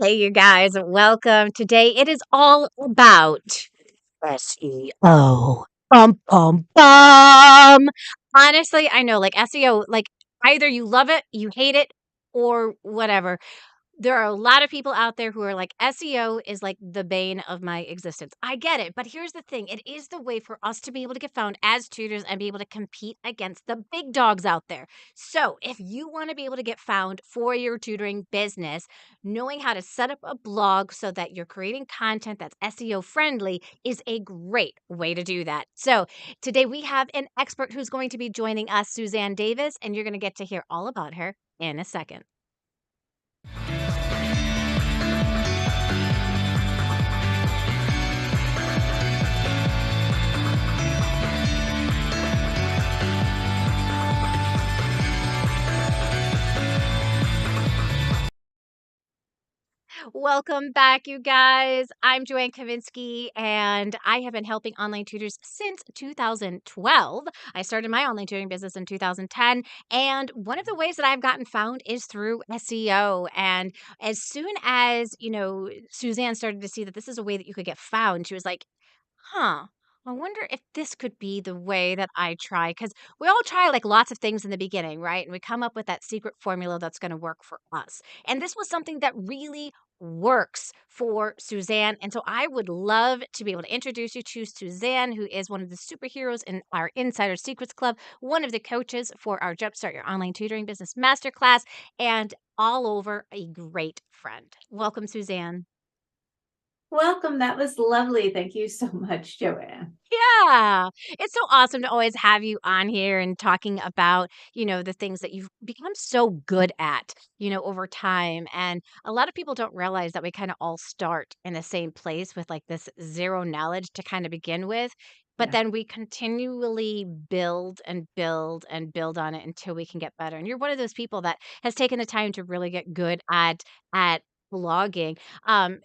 Hey, you guys, welcome. Today it is all about SEO. Bum, bum, bum. Honestly, I know like SEO, like either you love it, you hate it, or whatever. There are a lot of people out there who are like, SEO is like the bane of my existence. I get it. But here's the thing, it is the way for us to be able to get found as tutors and be able to compete against the big dogs out there. So if you want to be able to get found for your tutoring business, knowing how to set up a blog so that you're creating content that's SEO friendly is a great way to do that. So today we have an expert who's going to be joining us, Suzanne Davis, and you're going to get to hear all about her in a second. Welcome back, you guys. I'm Joanne Kavinsky, and I have been helping online tutors since 2012. I started my online tutoring business in 2010, and one of the ways that I've gotten found is through SEO. And as soon as, Suzanne started to see that this is a way that you could get found, she was like, huh. I wonder if this could be the way that I try. Because we all try like lots of things in the beginning, right? And we come up with that secret formula that's going to work for us. And this was something that really works for Suzanne. And so I would love to be able to introduce you to Suzanne, who is one of the superheroes in our Insider Secrets Club, one of the coaches for our Jumpstart Your Online Tutoring Business Masterclass, and all over a great friend. Welcome, Suzanne. Welcome. That was lovely. Thank you so much, Joanne. Yeah. It's so awesome to always have you on here and talking about, the things that you've become so good at, over time. And a lot of people don't realize that we kind of all start in the same place with like this zero knowledge to kind of begin with. But Yeah. then we continually build and build and build on it until we can get better. And you're one of those people that has taken the time to really get good at blogging. Um,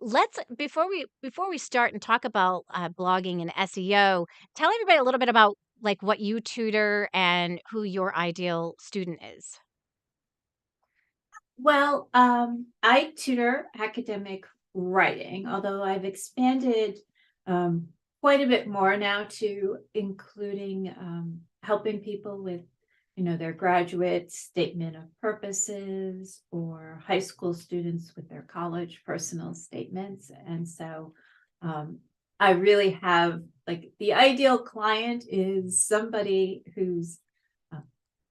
Let's before we start and talk about, blogging and SEO, tell everybody a little bit about, like, what you tutor and who your ideal student is. Well, I tutor academic writing, although I've expanded um, quite a bit more now to including helping people with, their graduate statement of purposes or high school students with their college personal statements. And so um, I really have like the ideal client is somebody who's uh,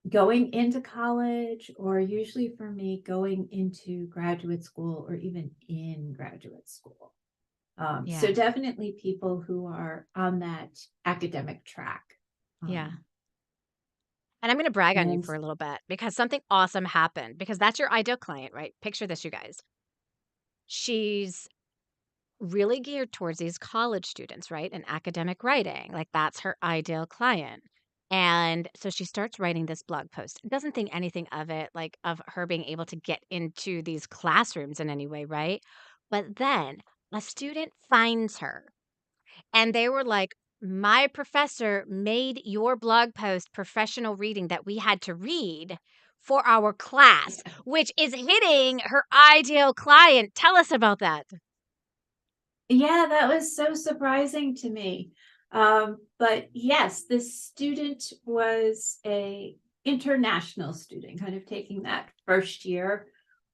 going into college, or usually for me, going into graduate school or even in graduate school. So Yeah, definitely people who are on that academic track. yeah, Um, and I'm gonna brag on you and for a little bit because something awesome happened because that's your ideal client, right? Picture this, you guys. She's really geared towards these college students, right? And academic writing, like, that's her ideal client. And so she starts writing this blog post. Doesn't think anything of it, like, of her being able to get into these classrooms in any way, right? But then a student finds her and they were like, "My professor made your blog post professional reading that we had to read for our class," which is hitting her ideal client. Tell us about that. yeah, that was so surprising to me. But yes, this student was a international student, kind of taking that first year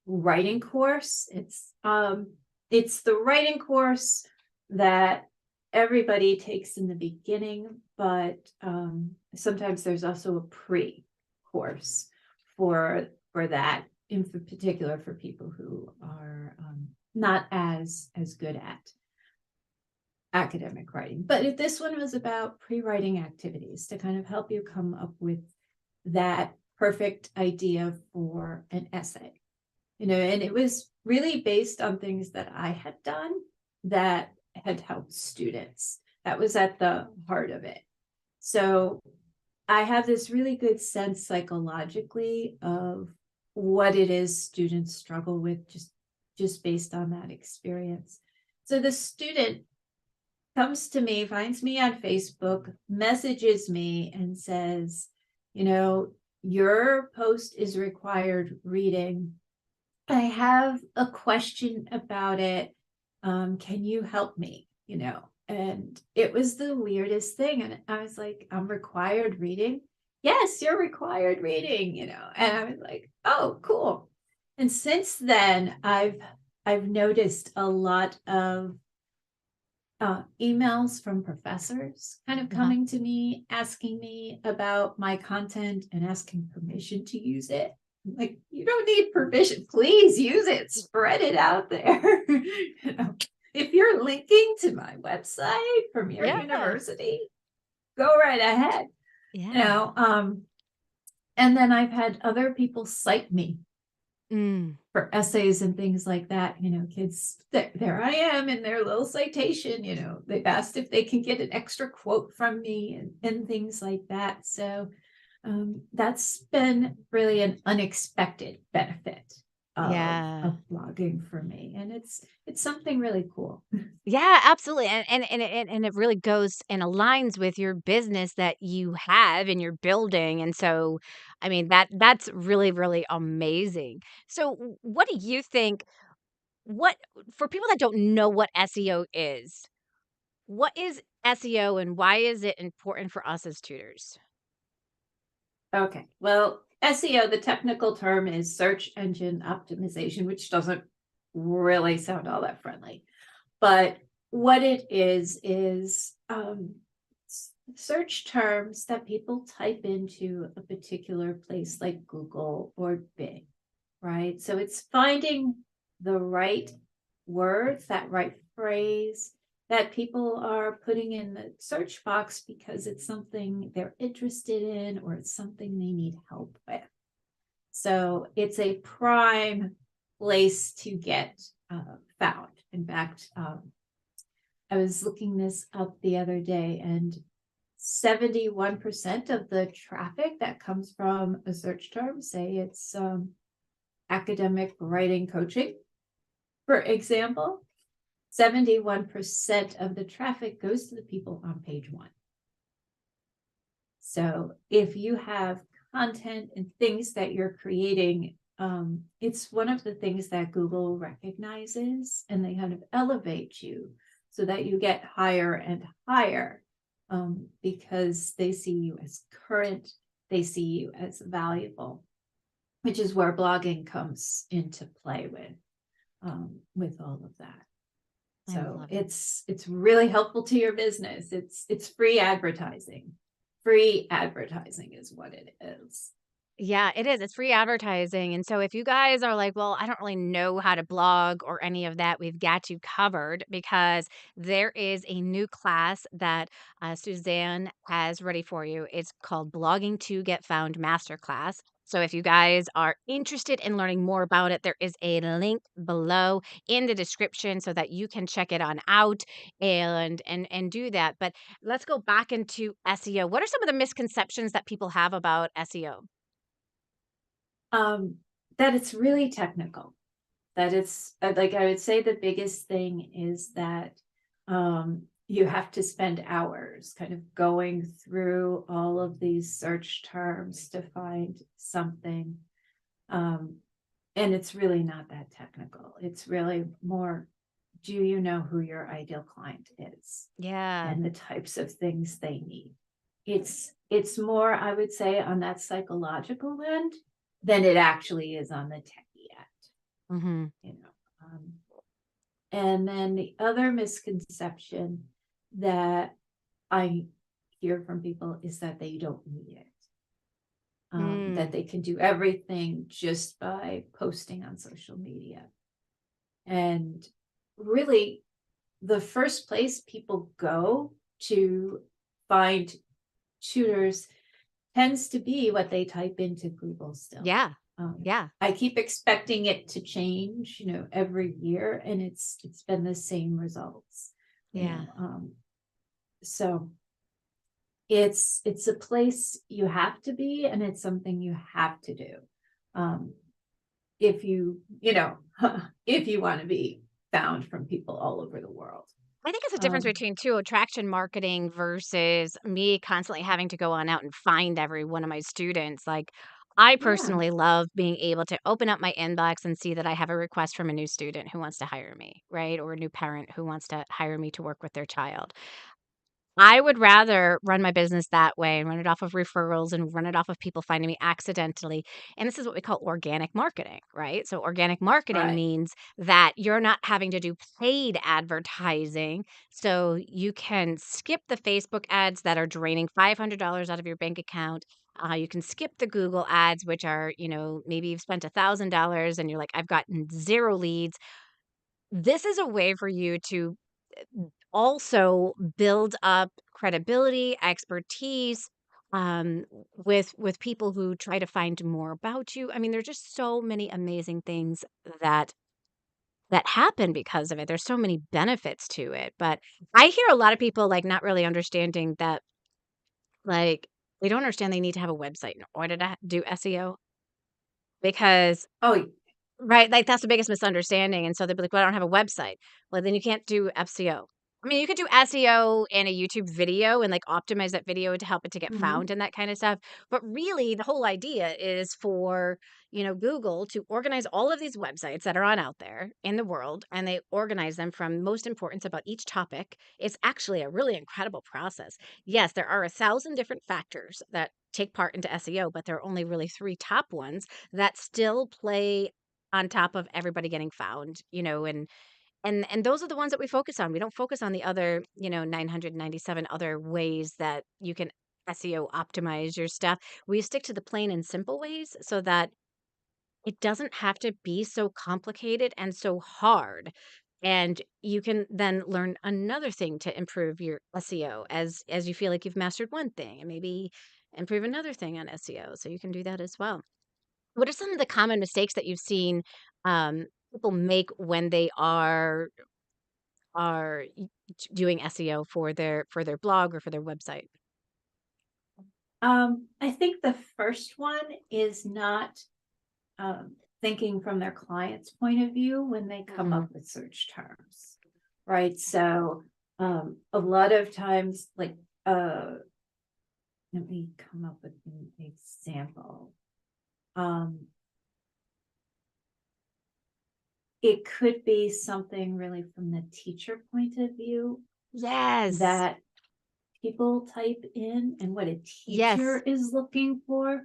writing course. It's the writing course that everybody takes in the beginning, but sometimes there's also a pre-course for that, in particular for people who are not as good at academic writing. But if this one was about pre-writing activities to kind of help you come up with that perfect idea for an essay. And it was really based on things that I had done that had helped students. That was at the heart of it. So I have this really good sense psychologically of what it is students struggle with, just based on that experience. So the student comes to me, finds me on Facebook, messages me and says, your post is required reading I have a question about it. Can you help me? And it was the weirdest thing. And I was like, I'm required reading. Yes, you're required reading. And I was like, oh, cool. And since then, I've noticed a lot of emails from professors kind of Uh-huh. coming to me, asking me about my content and asking permission to use it. Like, you don't need permission. Please use it. Spread it out there. If you're linking to my website from your Yeah. university, go right ahead. You Yeah. know, um, and then I've had other people cite me Mm. for essays and things like that. Kids, there I am in their little citation. They've asked if they can get an extra quote from me and things like that. So that's been really an unexpected benefit Yeah. of blogging for me, and it's something really cool. Yeah, absolutely, and it really goes and aligns with your business that you have and you're building, and so, I mean, that's really, really amazing. So, what do you think what for people that don't know what SEO is, what is SEO and why is it important for us as tutors? Okay, well, SEO, the technical term is search engine optimization, which doesn't really sound all that friendly. But what it is search terms that people type into a particular place like Google or Bing, right? So it's finding the right words, that right phrase that people are putting in the search box because it's something they're interested in or it's something they need help with. So it's a prime place to get found. In fact, I was looking this up the other day, and 71% of the traffic that comes from a search term, say it's academic writing coaching, for example, 71% of the traffic goes to the people on page one. So if you have content and things that you're creating, it's one of the things that Google recognizes, and they kind of elevate you so that you get higher and higher, because they see you as current, they see you as valuable, which is where blogging comes into play with all of that. I So love it. it's really helpful to your business. It's free advertising. Free advertising is what it is. Yeah, it is. It's free advertising. And so if you guys are like, well, I don't really know how to blog or any of that, we've got you covered because there is a new class that Suzanne has ready for you. It's called Blogging to Get Found Masterclass. So if you guys are interested in learning more about it, there is a link below in the description so that you can check it on out and do that. But let's go back into SEO. What are some of the misconceptions that people have about SEO? Um, that it's really technical. That it's like I would say the biggest thing is that you have to spend hours kind of going through all of these search terms to find something. Um, and it's really not that technical. It's really more, do you know who your ideal client is Yeah. and the types of things they need? It's more, I would say, on that psychological end than it actually is on the techie end, Mhm. you know. Um, and then the other misconception that I hear from people is that they don't need it, that Mm. they can do everything just by posting on social media. And really, the first place people go to find tutors tends to be what they type into Google still. Yeah. Um, Yeah. I keep expecting it to change, every year, and it's been the same results, you Yeah. know. So it's a place you have to be, and it's something you have to do. Um, if if you want to be found from people all over the world. I think it's a difference Um, between too attraction marketing versus me constantly having to go on out and find every one of my students. Like I Yeah. personally love being able to open up my inbox and see that I have a request from a new student who wants to hire me, right? Or a new parent who wants to hire me to work with their child. I would rather run my business that way and run it off of referrals and run it off of people finding me accidentally. And this is what we call organic marketing, right? So, organic marketing Right. means that you're not having to do paid advertising. So, you can skip the Facebook ads that are draining $500 out of your bank account. You can skip the Google ads, which are, maybe you've spent $1,000 and you're like, I've gotten zero leads. This is a way for you to also build up credibility, expertise, with people who try to find more about you. I mean, there's just so many amazing things that happen because of it. There's so many benefits to it, but I hear a lot of people, like, not really understanding that, like, they don't understand they need to have a website in order to do SEO because Oh, right, like, that's the biggest misunderstanding, and so they'll be like, "Well, I don't have a website." Well, then you can't do SEO. I mean, you could do SEO in a YouTube video and, like, optimize that video to help it to get mhm. found and that kinda stuff, but really, the whole idea is for, Google to organize all of these websites that are on out there in the world, and they organize them from most importance about each topic. It's actually a really incredible process. Yes, there are 1,000 different factors that take part into SEO, but there are only really 3 top ones that still play on top of everybody getting found, and those are the ones that we focus on. We don't focus on the other, 997 other ways that you can SEO optimize your stuff. We stick to the plain and simple ways so that it doesn't have to be so complicated and so hard. And you can then learn another thing to improve your SEO as you feel like you've mastered one thing and maybe improve another thing on SEO. So you can do that as well. What are some of the common mistakes that you've seen, people make when they are doing SEO for their blog or for their website? I think the first one is not thinking from their client's point of view when they come Mhm. up with search terms, right? So a lot of times, like, let me come up with an example. Um, it could be something really from the teacher point of view Yes. that people type in and what a teacher Yes. is looking for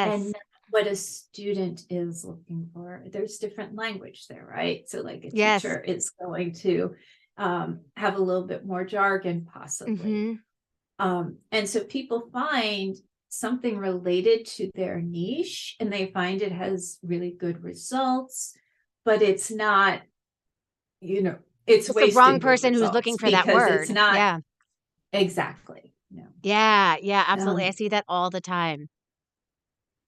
and Yes. not what a student is looking for. There's different language there, right? So, like, a Yes. teacher is going to have a little bit more jargon, possibly. Mhm. And so people find something related to their niche and they find it has really good results, but it's not, you know, it's It's the wrong wasted good person who's looking results for that because it's word. not Yeah. exactly, Yeah, yeah, absolutely. I Um, see that all the time.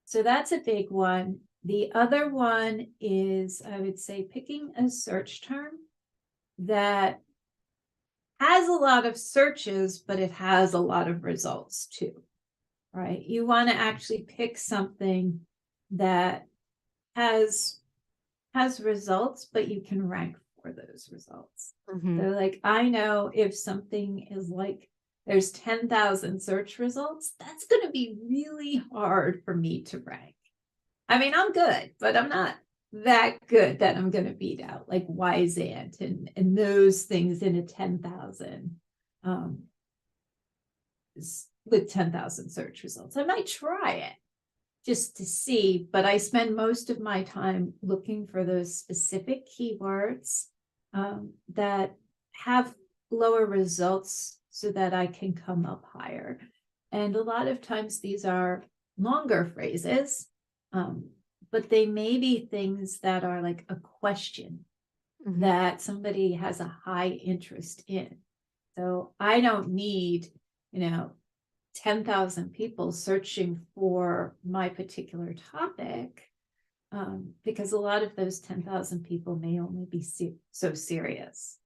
so that's a big one. The other one is, I would say, picking a search term that has a lot of searches, but it has a lot of results too, right? You want to actually pick something that has results, but you can rank for those results. So, Mhm. like, I know if something is like there's 10,000 search results, that's going to be really hard for me to rank. I mean, I'm good, but I'm not that good that I'm going to beat out like Wyzant and those things in a 10,000 um, with 10,000 search results. I might try it just to see, but I spend most of my time looking for those specific keywords that have lower results so that I can come up higher. And a lot of times these are longer phrases, um, but they may be things that are like a question Mhm. that somebody has a high interest in. So I don't need, you know, 10,000 people searching for my particular topic, because a lot of those 10,000 people may only be so serious.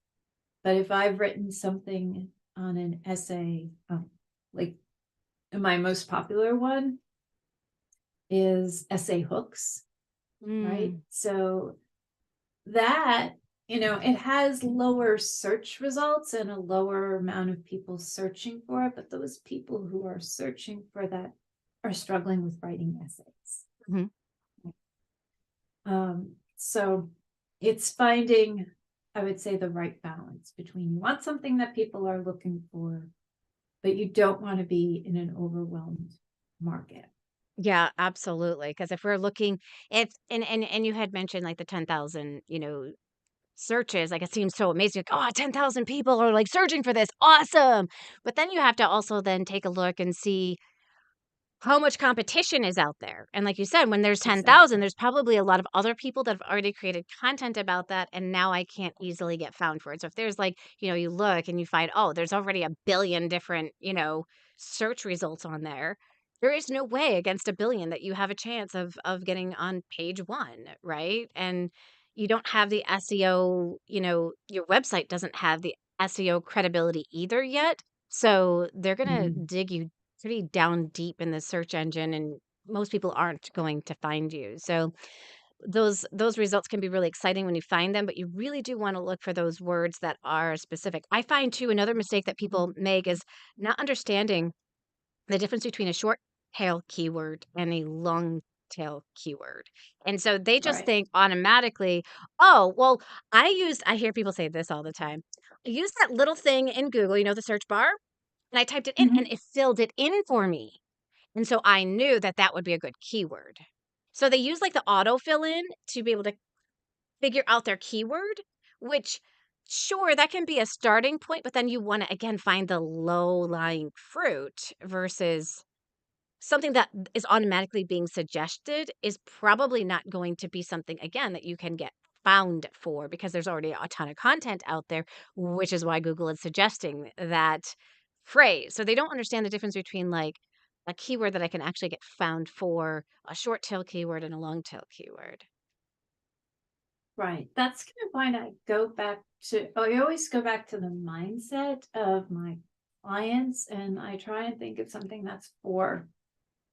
But if I've written something on an essay, like my most popular one is essay hooks, right? Mm. So that, it has lower search results and a lower amount of people searching for it, but those people who are searching for that are struggling with writing essays. Mhm. So it's finding, I would say, the right balance between you want something that people are looking for, but you don't want to be in an overwhelmed market. Yeah, absolutely. Because if we're looking, if and you had mentioned like the 10,000, searches, like, it seems so amazing, like, "Oh, 10,000 people are, like, searching for this, awesome!" But then you have to also then take a look and see how much competition is out there. And like you said, when there's 10,000, Exactly. there's probably a lot of other people that have already created content about that, and now I can't easily get found for it. So if there's like, you look and you find, oh, there's already a billion different, search results on there. There is no way against a billion that you have a chance of getting on page one, right? And you don't have the SEO, your website doesn't have the SEO credibility either yet. So they're gonna Mhm. dig you pretty down deep in the search engine, and most people aren't going to find you. So those results can be really exciting when you find them, but you really do want to look for those words that are specific. I find too another mistake that people make is not understanding the difference between a short tail keyword and a long tail keyword. And so they just Right. think automatically, oh, well, I hear people say this all the time. I use that little thing in Google, the search bar, and I typed it in and Mhm. it filled it in for me. And so I knew that that would be a good keyword. So they use like the auto fill in to be able to figure out their keyword, which sure, that can be a starting point, but then you want to again find the low lying fruit versus something that is automatically being suggested is probably not going to be something again that you can get found for because there's already a ton of content out there, which is why Google is suggesting that phrase. So they don't understand the difference between like a keyword that I can actually get found for, a short tail keyword and a long tail keyword. Right. That's kind of why I always go back to the mindset of my clients, and I try and think of something that's 4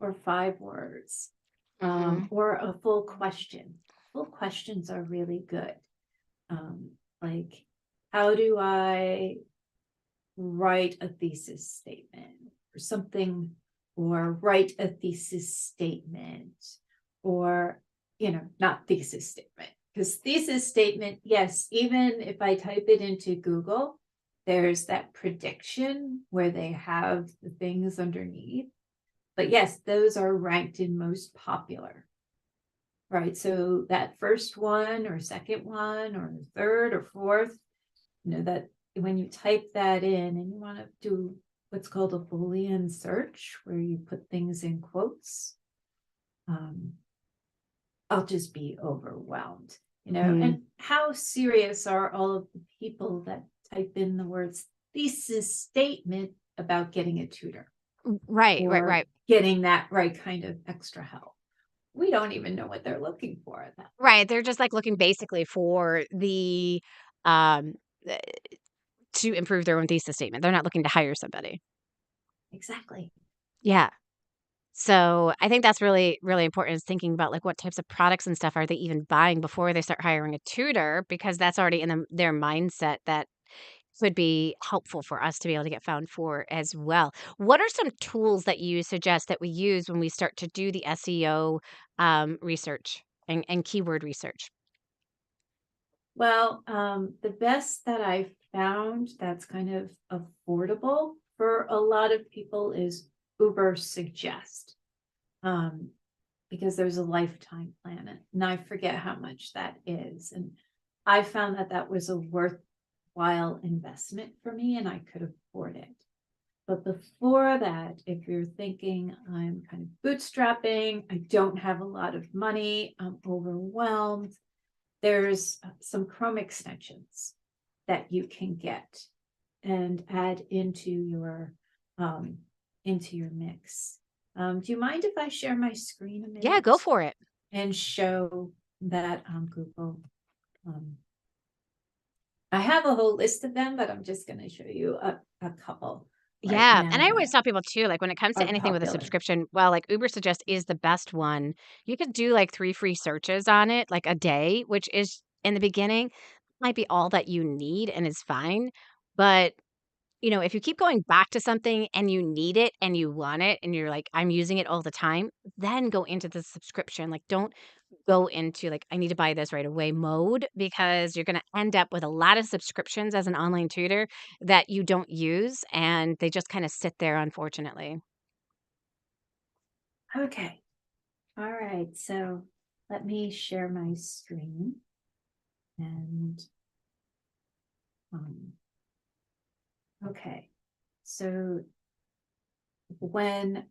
or 5 words, Mhm. or a full question. Full questions are really good. Like, how do I write a thesis statement or something, or write a thesis statement, or, not thesis statement. Because thesis statement, yes, even if I type it into Google, there's that prediction where they have the things underneath. But yes, those are ranked in most popular, right? So that first one or second one or third or fourth, that when you type that in and you want to do what's called a Boolean search, where you put things in quotes, um, I'll just be overwhelmed, Mhm. and how serious are all of the people that type in the words thesis statement about getting a tutor Right, right, or right. getting that right kind of extra help? We don't even know what they're looking for at that. Right, they're just like looking basically for um uh, to improve their own thesis statement. They're not looking to hire somebody. Exactly. Yeah. So, I think that's really, really important is thinking about, like, what types of products and stuff are they even buying before they start hiring a tutor, because that's already in their mindset that would be helpful for us to be able to get found for as well. What are some tools that you suggest that we use when we start to do the SEO, research and keyword research? Well, the best that I've found that's kind of affordable for a lot of people is Uber Suggest, um, because there's a lifetime plan, and I forget how much that is. And I found that that was a worthwhile investment for me, and I could afford it. But before that, if you're thinking I'm kind of bootstrapping, I don't have a lot of money, I'm overwhelmed, there's some Chrome extensions that you can get and add um, into your mix. Do you mind if I share my screen a Yeah, go minute for it. and show that on Google? Um, I have a whole list of them, but I'm just going to show you a couple right Yeah, and now I always that tell people too, like when it comes to are anything with a popular. subscription, well, like Uber Suggest is the best one. You could do like 3 free searches on it, like a day, which is in the beginning might be all that you need and is fine. But, if you keep going back to something and you need it and you want it and you're like, I'm using it all the time, then go into the subscription. Like, don't go into like, I need to buy this right away mode because you're going to end up with a lot of subscriptions as an online tutor that you don't use and they just kind of sit there, unfortunately. Okay. All right. So let me share my screen and um, okay. So when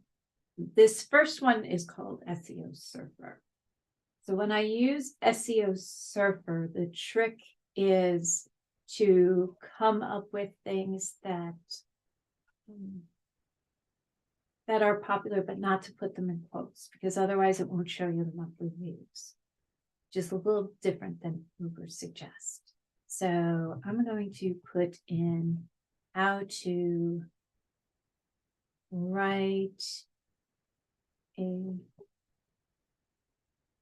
this first one is called SEO Surfer. So when I use SEO Surfer, the trick is to come up with things um, that are popular, but not to put them in quotes, because otherwise it won't show you the monthly views. Just a little different than Uber suggests. So I'm going to put in how to write a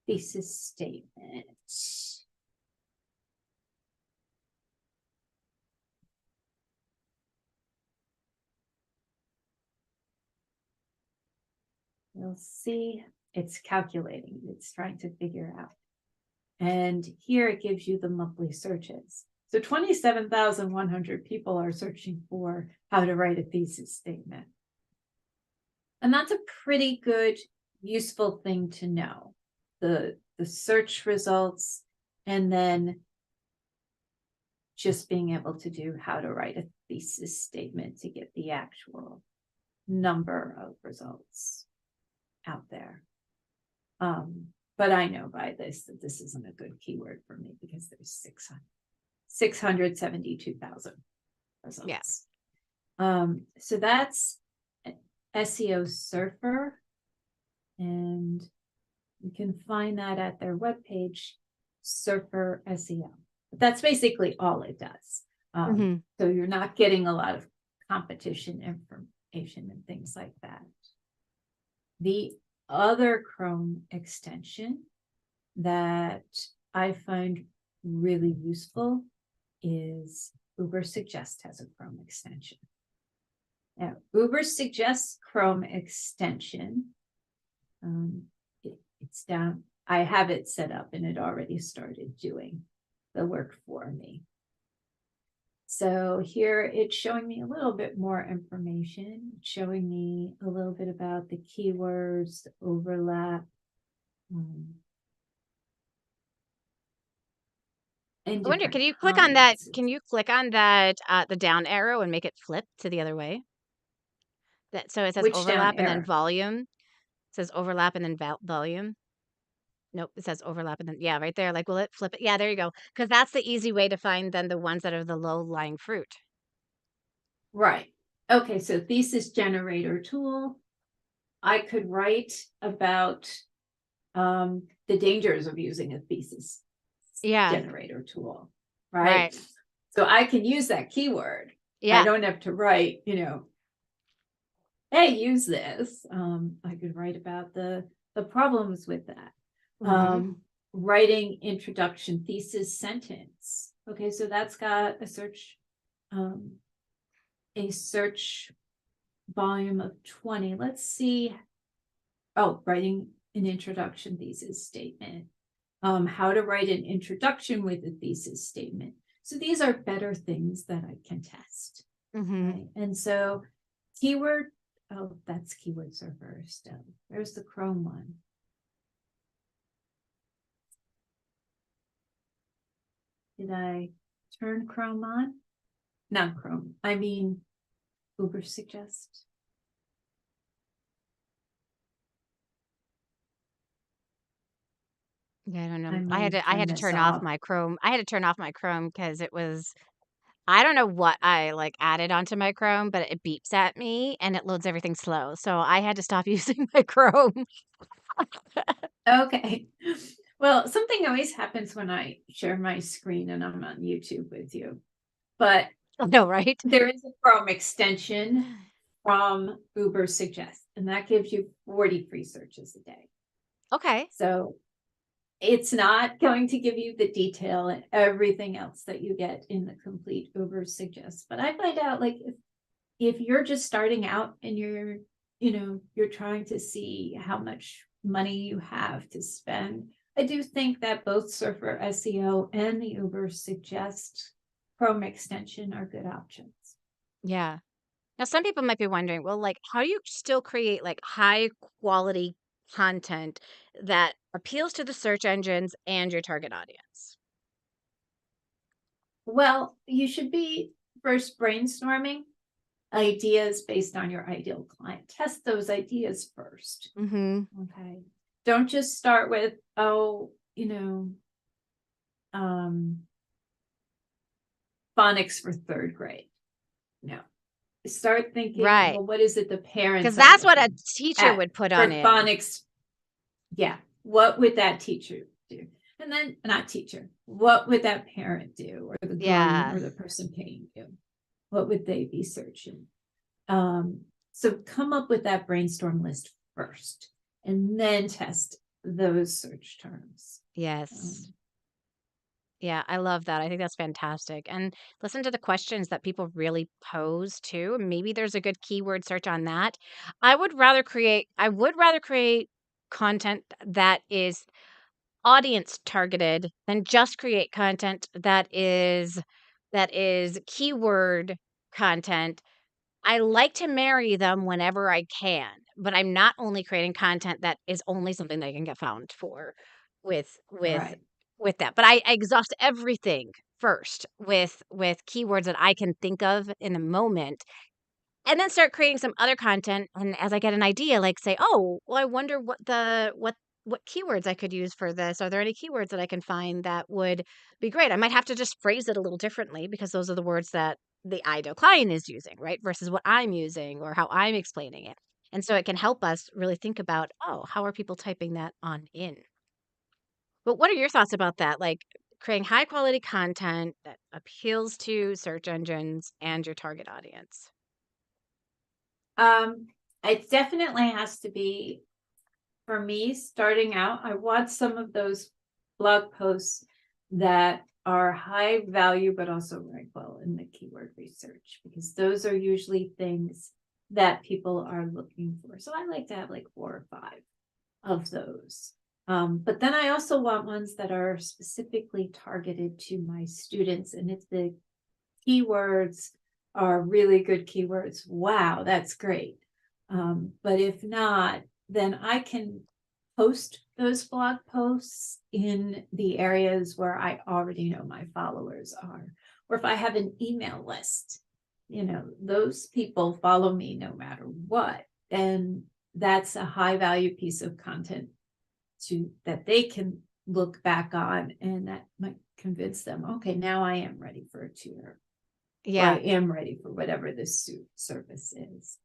thesis statement. You'll see it's calculating, it's trying to figure out. And here it gives you the monthly searches. So 27,100 people are searching for how to write a thesis statement. And that's a pretty good, useful thing to know. The search results, and then just being able to do how to write a thesis statement to get the actual number of results out there. But I know by this that this isn't a good keyword for me because there's 672,000 Yeah. results. So that's SEO Surfer, and you can find that at their webpage, Surfer SEO. But that's basically all it does. So you're not getting a lot of competition information and things like that. The other Chrome extension that I find really useful is Uber Suggest has a Chrome extension. Now, Uber Suggest Chrome extension, it's down. I have it set up and it already started doing the work for me. So here it's showing me a little bit more information, showing me a little bit about the keywords, the overlap. And I wonder, different can you click on that? comments. Can you click on that, the down arrow and make it flip to the other way? That so it says Which down overlap and then arrow? volume. It says overlap and then volume. Nope, it says overlap and then yeah, right there. Like, will it flip it? Yeah, there you go. Because that's the easy way to find then the ones that are the low lying fruit. Right. Okay, so thesis generator tool. I could write about the dangers of using a thesis Yeah. generator tool, right? Right. So I can use that keyword. I Yeah. don't have to write, hey, use this. I could write about the problems with that. Mhm. Writing introduction thesis sentence. Okay, so that's got a search volume of 20. Let's see. Oh, writing an introduction thesis statement. How to write an introduction with a thesis statement. So these are better things that I can test. Mhm. Right. And so keyword, oh, that's keyword server still. There's the Chrome one. Did I turn Chrome on? Not Chrome. I mean, Uber Suggest. Yeah, I don't I know. I may had to I turn had to this turn off off. my Chrome. I had to turn off my Chrome because it was I don't know what I, like, added onto my Chrome, but it beeps at me and it loads everything slow, so I had to stop using my Chrome. Okay. Well, something always happens when I share my screen and I'm on YouTube with you. But I know, right? there is a Chrome extension from Uber Suggest, and that gives you 40 free searches a day. Okay. So it's not going to give you the detail and everything else that you get in the complete Uber Suggest. But I find out like if you're just starting out and you're trying to see how much money you have to spend. I do think that both Surfer SEO and the Uber Suggest Chrome extension are good options. Yeah. Now, some people might be wondering, well, like, how do you still create like high quality content that appeals to the search engines and your target audience? Well, you should be first brainstorming ideas based on your ideal client. Test those ideas first. Mm-hmm. Okay. Don't just start with, oh, phonics for third grade. No. Start thinking, Right. well, what is it the Because parents are that's what a looking teacher at would put on for in. phonics? Yeah. What would that teacher do? And then, not teacher, what would that parent do, or the groom, Yeah. or the person paying you? What would they be searching? So come up with that brainstorm list first, and then test those search terms. Yes. Yeah, I love that. I think that's fantastic. And listen to the questions that people really pose too. Maybe there's a good keyword search on that. I would rather create content that is audience targeted than just create content that is keyword content. I like to marry them whenever I can, but I'm not only creating content that is only something that I can get found for with with Right. with that. But I exhaust everything first with keywords that I can think of in the moment, and then start creating some other content, and as I get an idea, like, say, "Oh, well, I wonder what keywords I could use for this. Are there any keywords that I can find that would be great?" I might have to just phrase it a little differently because those are the words that the ideal client is using, right? Versus what I'm using or how I'm explaining it. And so it can help us really think about, "Oh, how are people typing that on in?" But what are your thoughts about that? Like, creating high quality content that appeals to search engines and your target audience? Um, it definitely has to be, for me, starting out, I want some of those blog posts that are high value, but also rank well in the keyword research, because those are usually things that people are looking for. So I like to have like 4 or 5 of those. But then I also want ones that are specifically targeted to my students. And if the keywords are really good keywords, wow, that's great. But if not, then I can post those blog posts in the areas where I already know my followers are. Or if I have an email list, those people follow me no matter what. And that's a high value piece of content that they can look back on, and that might convince them, okay, now I am ready for a tutor, or I Yeah. am ready for whatever this service is.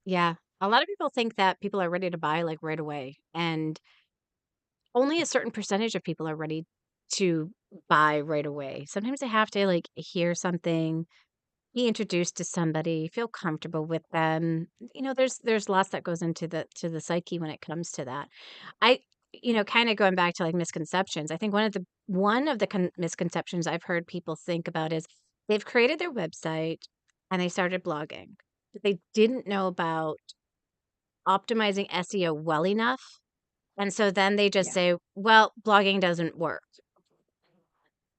Yeah. A lot of people think that people are ready to buy like right away, and only a certain percentage of people are ready to buy right away. Sometimes they have to like hear something, be introduced to somebody, feel comfortable with them. There's lots that goes into the psyche when it comes to that. I kind of going back to like misconceptions. I think one of the misconceptions I've heard people think about is they've created their website and they started blogging, but they didn't know about optimizing SEO well enough. And so then they just Yeah. say, well, blogging doesn't work.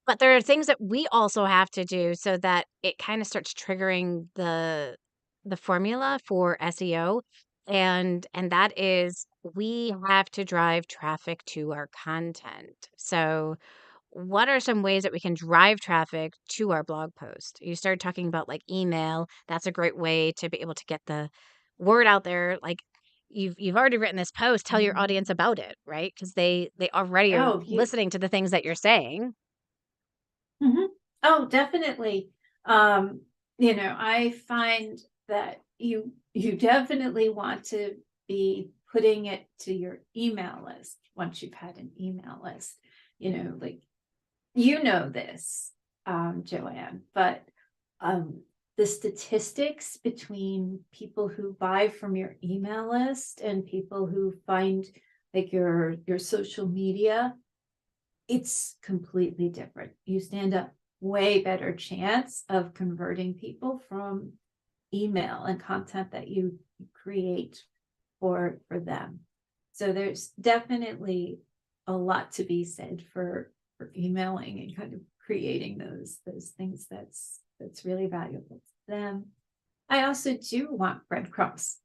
But there are things that we also have to do so that it kind of starts triggering the formula for SEO. And that is we have to drive traffic to our content. So what are some ways that we can drive traffic to our blog post? You started talking about like email. That's a great way to be able to get the word out there. Like you've already written this post, tell your Mhm. audience about it, right? Because they already are Oh, listening to the things that you're saying. mhm. Oh, definitely. I find that you definitely want to be putting it to your email list once you've had an email list. Like, this, Joanne, but um, the statistics between people who buy from your email list and people who find like your social media, it's completely different. You stand a way better chance of converting people from email and content that you create for them. So there's definitely a lot to be said for emailing and kind of creating those things that's really valuable to them. I also do want breadcrumbs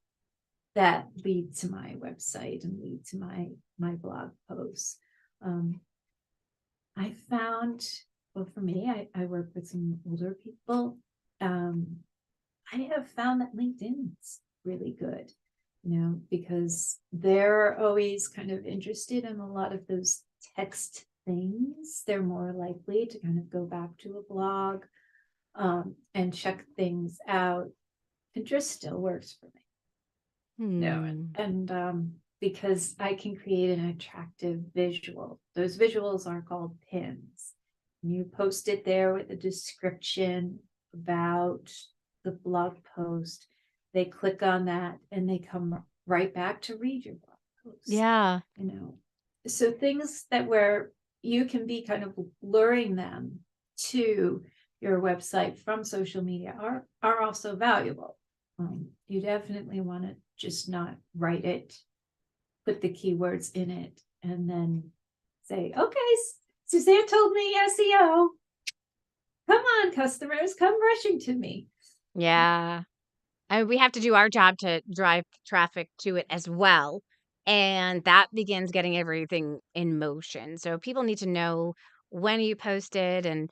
that lead to my website and lead to my blog posts. I found, well, for me, I work with some older people. I have found that LinkedIn's really good, because they're always kind of interested in a lot of those text things. They're more likely to kind of go back to a blog, and check things out. Pinterest still works for me. No, Hmm. and because I can create an attractive visual. Those visuals are called pins. You post it there with a description about the blog post. They click on that and they come right back to read your blog post. Yeah. So things that where you can be kind of luring them to your website from social media are also valuable. You definitely want to just not write it, put the keywords in it, and then say, okay, Suzanne told me SEO. Come on, customers, come rushing to me. Yeah. We have to do our job to drive traffic to it as well. And that begins getting everything in motion. So people need to know when you posted, and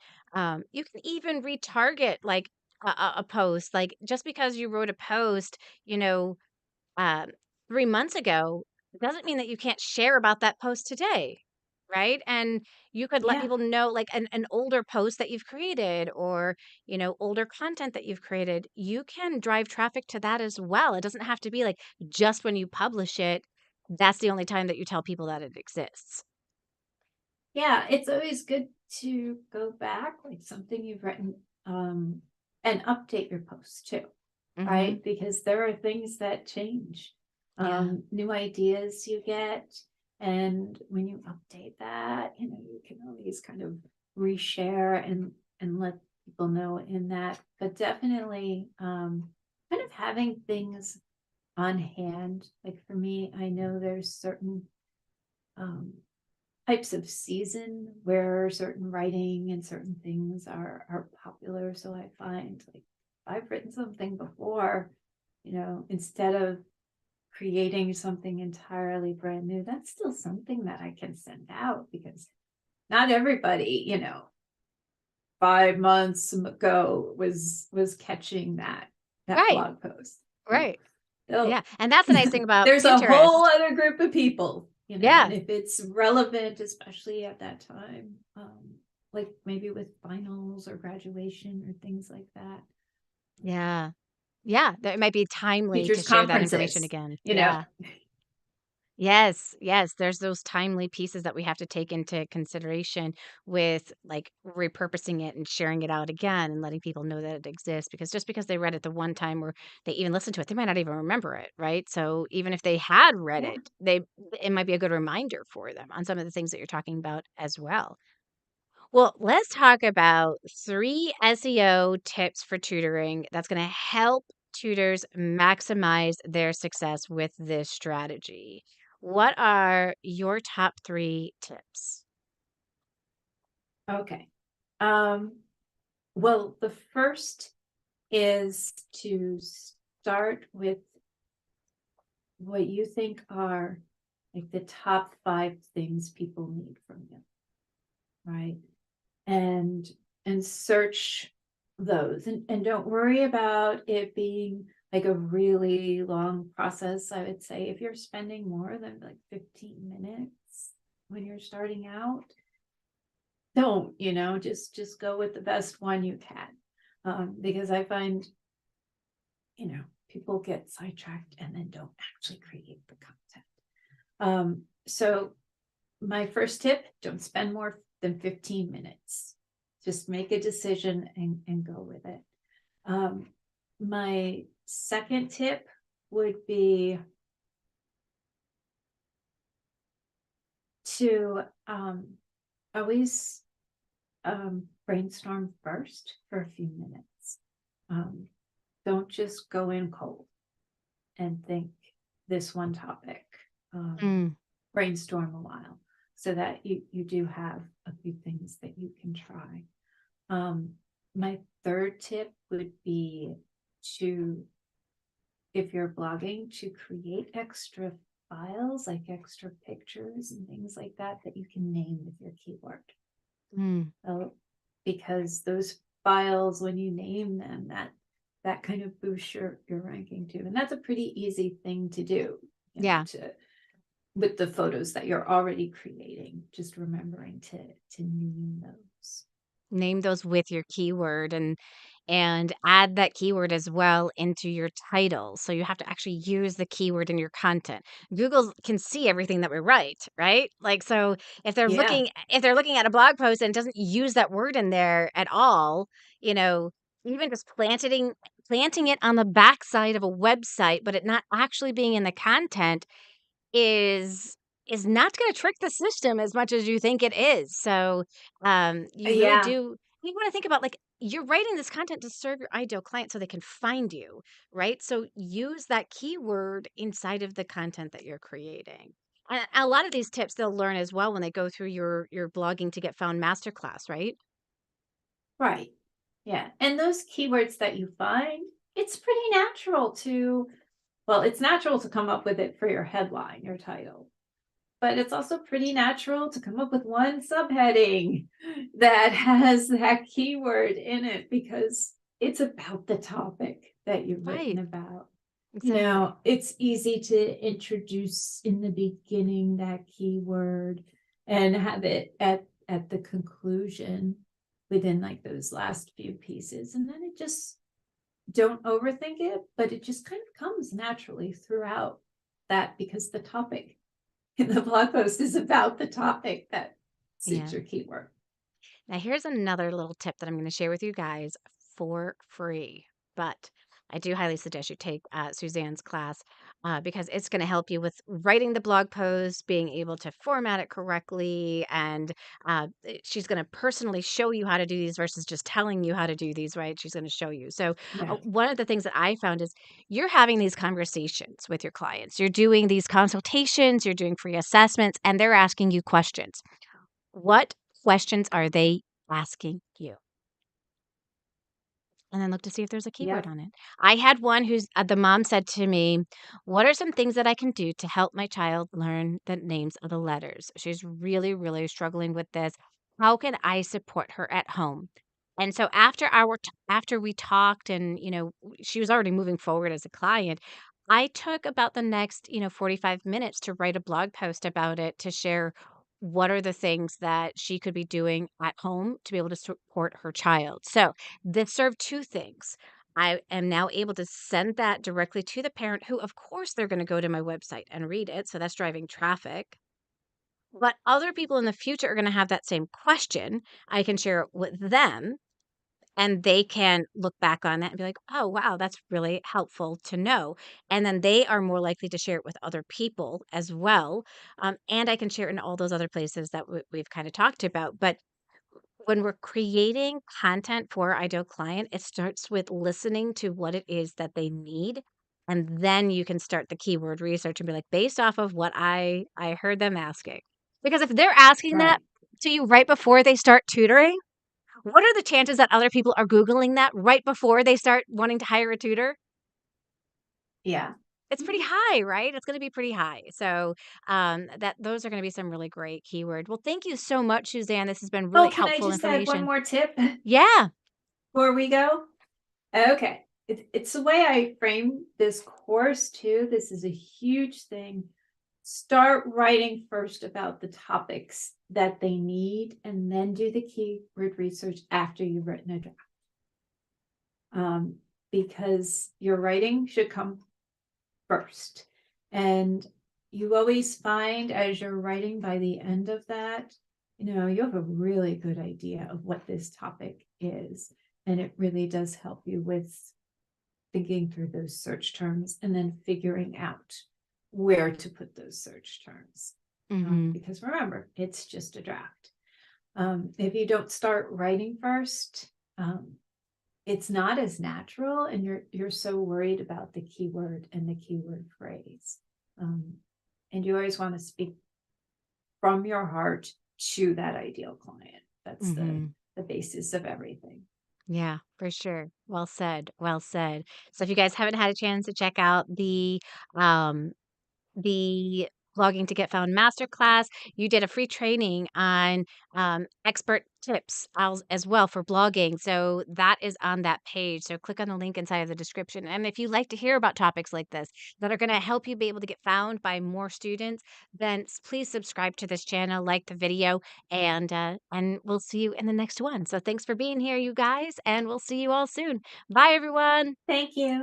you can even retarget like a post. Like just because you wrote a post, um, 3 months ago, doesn't mean that you can't share about that post today, right? And you could let Yeah, people know, like, an older post that you've created, or, older content that you've created, you can drive traffic to that as well. It doesn't have to be, like, just when you publish it, that's the only time that you tell people that it exists. yeah, it's always good to go back, like something you've written, and update your posts too, Mhm. right? Because there are things that change, Yeah. new ideas you get, and when you update that, you can always kind of reshare and let people know in that. But definitely, kind of having things on hand. Like for me, I know there's certain um, types of season where certain writing and certain things are popular. So I find like I've written something before, instead of creating something entirely brand new, that's still something that I can send out because not everybody, 5 months ago was catching that Right, blog post. right. They'll Yeah, and that's the nice thing about there's a whole Pinterest. other group of people, and Yeah. if it's relevant, especially at that time, like maybe with finals or graduation or things like that, Yeah. Yeah, that might be timely to teachers' share that information conferences, again. you know. Yeah. Yes, yes, there's those timely pieces that we have to take into consideration with, like, repurposing it and sharing it out again and letting people know that it exists, because just because they read it the one time or they even listened to it, they might not even remember it, right? So even if they had read Yeah. it might be a good reminder for them on some of the things that you're talking about as well. Well, let's talk about 3 SEO tips for tutoring that's going to help tutors maximize their success with this strategy. What are your top 3 tips? Okay. Um, well, the first is to start with what you think are like the top 5 things people need from you, right? and and search those, and don't worry about it being like a really long process. I would say if you're spending more than like 15 minutes when you're starting out, don't, just go with the best one you can, because I find, people get sidetracked and then don't actually create the content. So my first tip, don't spend more than 15 minutes. Just make a decision and go with it. My second tip would be to always brainstorm first for a few minutes. Um, don't just go in cold and think this one topic. Mm, brainstorm a while so that you do have a few things that you can try. Um, my third tip would be to, if you're blogging, to create extra files, like extra pictures and things like that, that you can name with your keyword. mm, So, because those files, when you name them, that kind of boosts your ranking too. And that's a pretty easy thing to do, yeah. to with the photos that you're already creating, just remembering to name those. Name those with your keyword and add that keyword as well into your title. So you have to actually use the keyword in your content. Google can see everything that we write, right? Like so Yeah. if they're looking at a blog post and it doesn't use that word in there at all, you know, even just planting it on the backside of a website, but it not actually being in the content is is not gonna trick the system as much as you think it is. So, you really Yeah. do you wanna think about, like, you're writing this content to serve your ideal client so they can find you, right? So, use that keyword inside of the content that you're creating. And a lot of these tips they'll learn as well when they go through your blogging to get found masterclass, right? Right. Yeah. And those keywords that you find, it's pretty natural to, well, it's natural to come up with it for your headline, your title. But it's also pretty natural to come up with one subheading that has that keyword in it because it's about the topic that you've written Right, about. exactly. It's easy to introduce in the beginning that keyword and have it at the conclusion within like those last few pieces. And then it just, don't overthink it, but it just kind of comes naturally throughout that because the topic in the blog post is about the topic that suits Yeah. your keyword. Now, here's another little tip that I'm going to share with you guys for free. But I do highly suggest you take Suzanne's class because it's going to help you with writing the blog post, being able to format it correctly. And she's going to personally show you how to do these versus just telling you how to do these, right? She's going to show you. So, Right. one of the things that I found is you're having these conversations with your clients, you're doing these consultations, you're doing free assessments, and they're asking you questions. What questions are they asking you? And then look to see if there's a keyword Yep. on it. I had one who's the mom said to me, "What are some things that I can do to help my child learn the names of the letters? She's really, really struggling with this. How can I support her at home?" And so after we talked and, she was already moving forward as a client, I took about the next, 45 minutes to write a blog post about it to share what are the things that she could be doing at home to be able to support her child. So, this served 2 things. I am now able to send that directly to the parent who, of course, they're gonna go to my website and read it, so that's driving traffic. But other people in the future are gonna have that same question. I can share it with them, and they can look back on that and be like, "Oh, wow, that's really helpful to know." And then they are more likely to share it with other people as well, and I can share it in all those other places that we've kinda talked about. But when we're creating content for our ideal client, it starts with listening to what it is that they need. And then you can start the keyword research and be like, based off of what I heard them asking. Because if they're asking that Right. to you right before they start tutoring, what are the chances that other people are Googling that right before they start wanting to hire a tutor? Yeah. It's pretty high, right? It's going to be pretty high. So that those are going to be some really great keyword. Well, thank you so much, Suzanne. This has been Oh, really can I helpful just add one information. more tip Yeah. before we go? Okay. It's the way I frame this course too. This is a huge thing. Start writing first about the topics that they need and then do the keyword research after you've written a draft. Um, because your writing should come first. And you always find as you're writing by the end of that, you have a really good idea of what this topic is. And it really does help you with thinking through those search terms and then figuring out where to put those search terms. Mhm. Because remember, it's just a draft. If you don't start writing first, it's not as natural, and you're so worried about the keyword and the keyword phrase. Um, and you always want to speak from your heart to that ideal client. That's Mhm. the basis of everything. Yeah, for sure. Well said, well said. So if you guys haven't had a chance to check out um the Blogging to Get Found Masterclass. You did a free training on expert tips as well for blogging. So that is on that page. So click on the link inside of the description. And if you'd like to hear about topics like this that are going to help you be able to get found by more students, then please subscribe to this channel, like the video, and we'll see you in the next one. So thanks for being here, you guys, and we'll see you all soon. Bye, everyone. Thank you.